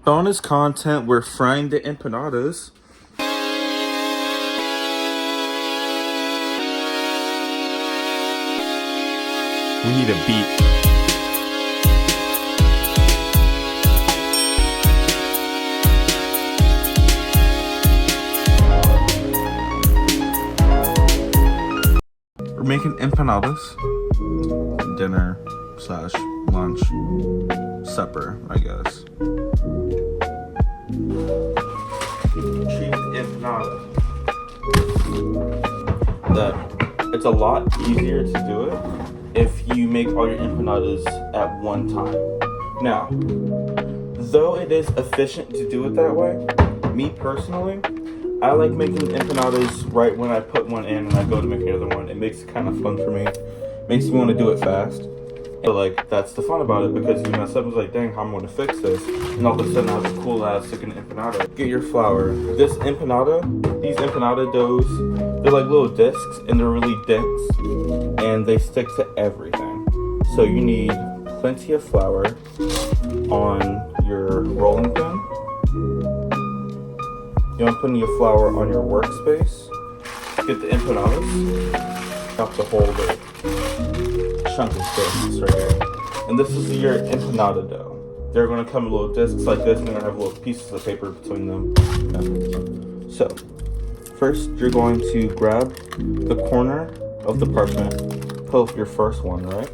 Bonus content, we're frying the empanadas. We need a beat. We're making empanadas. Dinner slash lunch. Supper, I guess. Cheese empanada. It's a lot easier to do it if you make all your empanadas at one time. Now, though it is efficient to do it that way, me personally, I like making empanadas right when I put one in and I go to make another one. It makes it kind of fun for me. Makes me want to do it fast. But like, that's the fun about it, because you mess up, it's like, dang, how am I going to fix this? And all of a sudden I have a cool ass chicken empanada. Get your flour. These empanada doughs, they're like little discs and they're really dense and they stick to everything. So you need plenty of flour on your rolling pin. You want plenty of flour on your workspace. Get the empanadas. Have to hold it. Chunk of discs right here. And this is your empanada dough. They're going to come in little discs like this, and they're going to have little pieces of paper between them. Yeah. So, first you're going to grab the corner of the parchment, pull up your first one, right?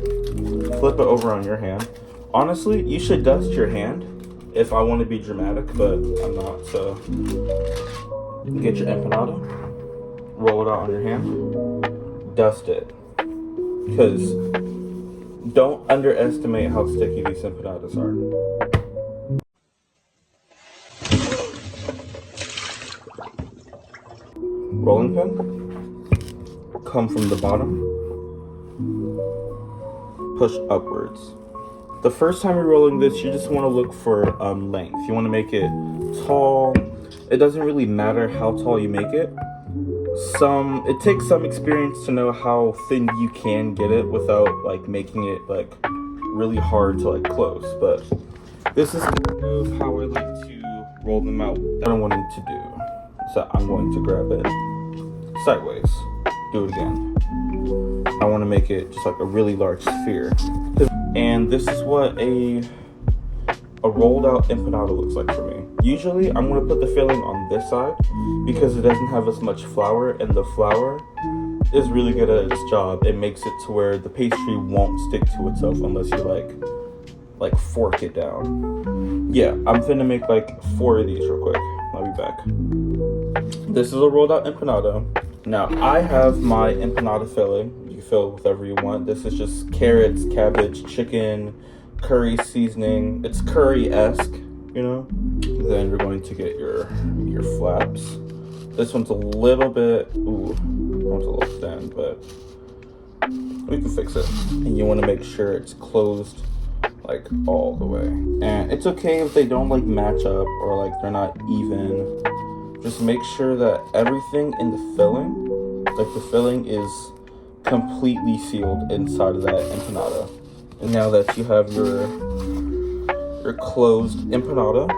Flip it over on your hand. Honestly, you should dust your hand if I want to be dramatic, but I'm not, so get your empanada, roll it out on your hand, dust it. Because don't underestimate how sticky these empanadas are. Rolling pin, come from the bottom, push upwards. The first time you're rolling this, you just want to look for length. You want to make it tall. It doesn't really matter how tall you make it. It takes some experience to know how thin you can get it without like making it like really hard to like close. But this is kind of how I like to roll them out that I wanted to do. So I'm going to grab it sideways. Do it again. I want to make it just like a really large sphere. And this is what a rolled out empanada looks like for me. Usually I'm going to put the filling on this side because it doesn't have as much flour, and the flour is really good at its job. It makes it to where the pastry won't stick to itself unless you like fork it down. Yeah, I'm finna make like 4 of these real quick. I'll be back. This is a rolled out empanada. Now I have my empanada filling. You can fill it with whatever you want. This is just carrots, cabbage, chicken, curry seasoning. It's curry-esque, you know. Then we're going to get your flaps. This one's a little bit, one's a little thin, but we can fix it. And you want to make sure it's closed like all the way. And it's okay if they don't like match up or like they're not even. Just make sure that everything in the filling, like the filling is completely sealed inside of that empanada. And now that you have your closed empanada,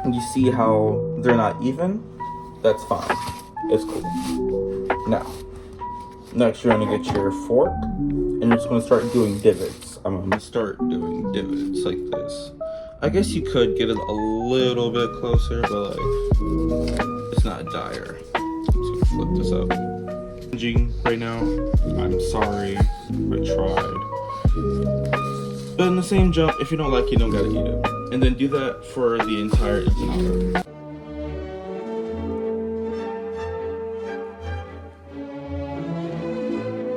and you see how they're not even, that's fine. It's cool. Now, next you're gonna get your fork, and you're just gonna start doing divots. I'm gonna start doing divots like this. I guess you could get it a little bit closer, but like, it's not dire. I'm just gonna flip this up. Right now, I'm sorry, I tried. But in the same jump, if you don't like it, you don't gotta eat it. And then do that for the entire empanada.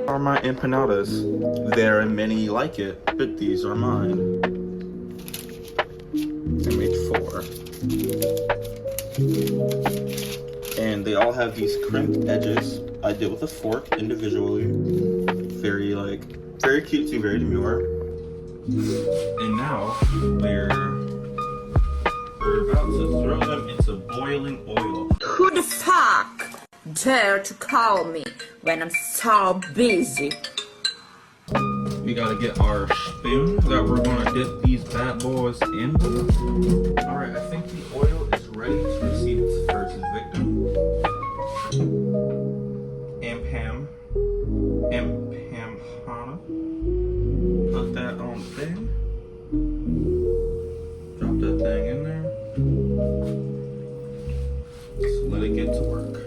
Are my empanadas. There are many like it, but these are mine. I made 4. And they all have these crimped edges. I did with a fork individually. Very cutesy, very demure. And now we're about to throw them into boiling oil. Who the fuck dare to call me when I'm so busy? We gotta get our spoon that we're gonna dip these bad boys in. Alright, I think the it to work.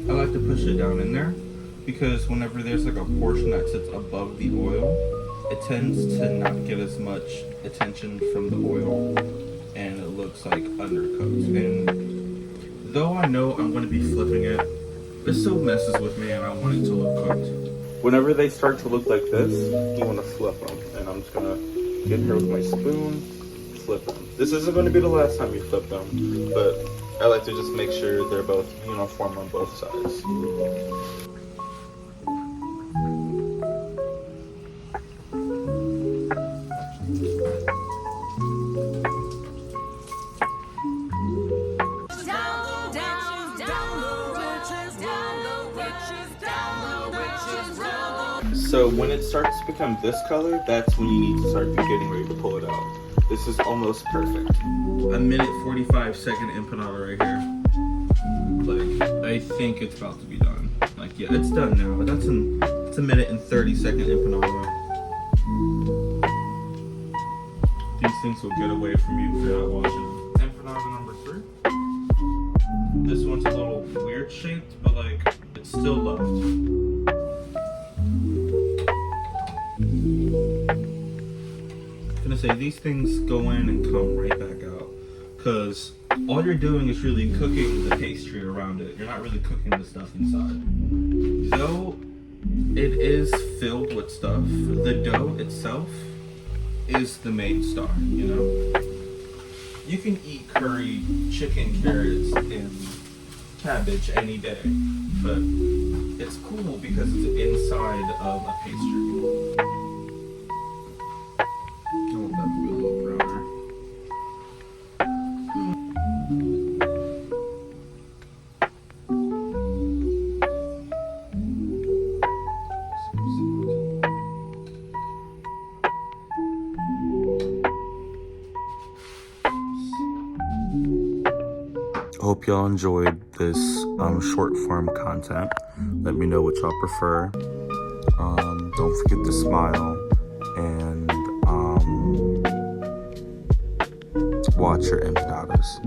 I like to push it down in there because whenever there's like a portion that sits above the oil, it tends to not get as much attention from the oil and it looks like undercooked. And though I know I'm going to be flipping it, it still messes with me and I want it to look cooked. Whenever they start to look like this, you want to flip them. And I'm just going to get here with my spoon, flip them. This isn't going to be the last time you flip them, but I like to just make sure they're both uniform on both sides. So when it starts to become this color, that's when you need to start getting ready to pull it out. This is almost perfect. A minute 45-second empanada right here. Like, I think it's about to be done. Like, yeah, it's done now. It's a minute and 30-second empanada. These things will get away from you if you're not watching. Empanada number 3. This one's a little weird shaped, but like, it's still loved. I'm gonna say these things go in and come right back out because all you're doing is really cooking the pastry around it. You're not really cooking the stuff inside. Though it is filled with stuff, the dough itself is the main star, you know? You can eat curry, chicken, carrots, and cabbage any day, but it's cool because it's inside of a pastry. I want that to be a little browner. Hope y'all enjoyed this short form content. Let me know what y'all prefer. Don't forget to smile and watch your empanadas.